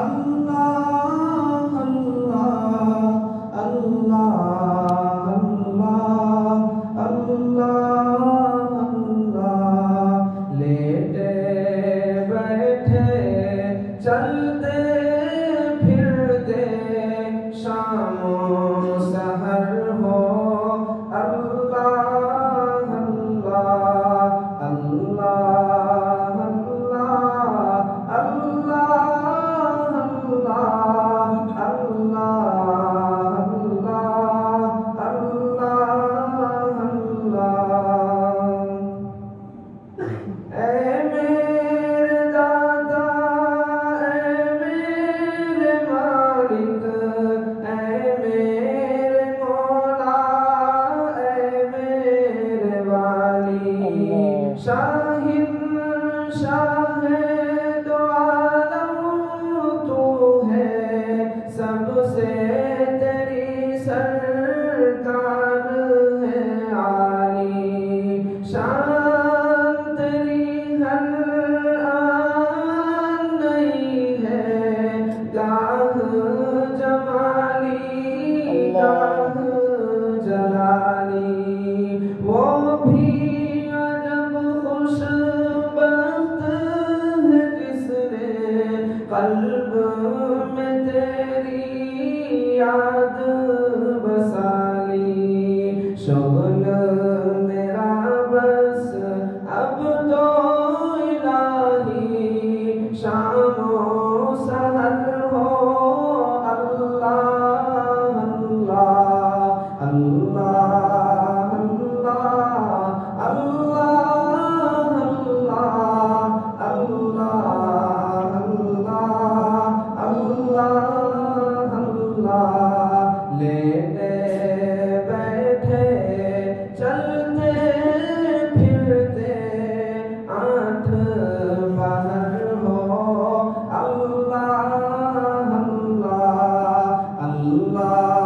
اللہ اللہ اللہ اللہ اللہ اللہ لیٹے بیٹھے چلتے پھرتے شام و سحر ہو اللہ اللہ اللہ شاہن شاہ دو عالم تو ہے سب سے تیری سرکار ہے عالی شان تیری ہر آن نئی ہے گاہ جمالی گاہ جلالی وہ بھی قلب میں تیری یاد بسالی شغل میرا بس اب تو الہی شام و سحر ہو اللہ اللہ اللہ اللہ اللہ لیٹے بیٹھے چلتے پھرتے آٹھ پہر ہو اللہ اللہ اللہ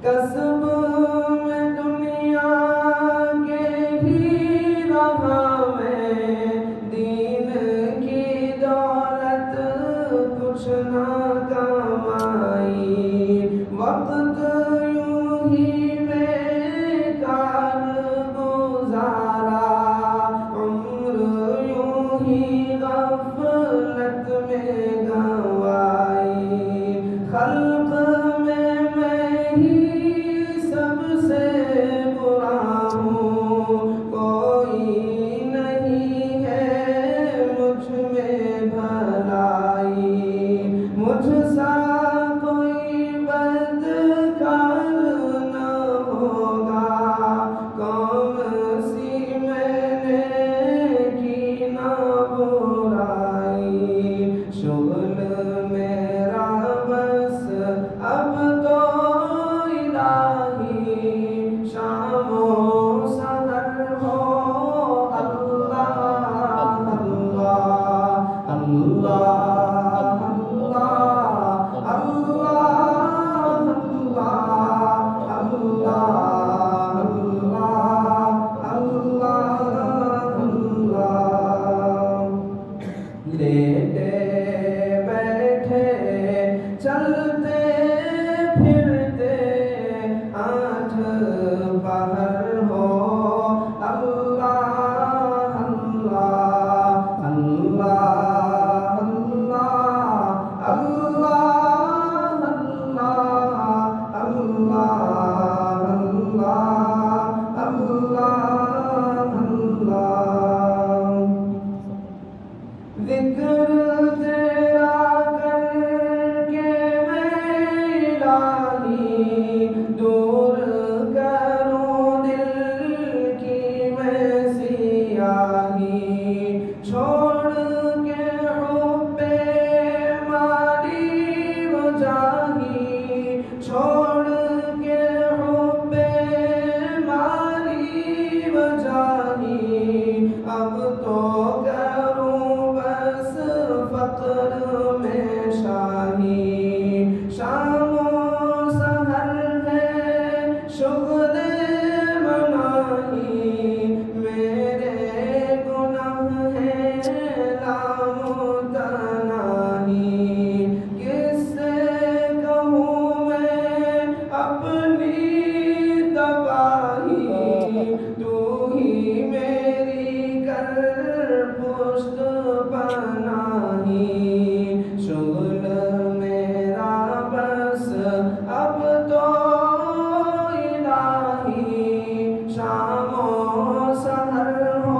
قسم میں دنیا کے ہی راہ میں دین کی دولت کچھ نہ کمائی وقت یوں ہی بیکار گزارا عمر یوں ہی غفلت میں گنوائی خلق میں ہی سب سے برا ہوں کوئی نہیں ہے مجھ میں بھلائی مجھ سا کوئی بدکار نہ ہوگا قوم سی میں نے کی نہ برائی شغل میرا بس اب تو شام و سحر ہو اللہ اللہ اللہ لیٹے بیٹھے چلتے پھرتے آٹھ پہر ہو اللہ اللہ اللہ اللہ اللہ اللہ ذکر تیرا کر کے میں الہی دور کروں دل کی میں سیاہی چھوڑ کے حب مالی و جاہی چھوڑ کے حب مالی و جاہی اب تو کروں بس فقر میں شاہی تو ہی میری کر پشت پناہی شغل میرا بس اب تو الہی شام و سحر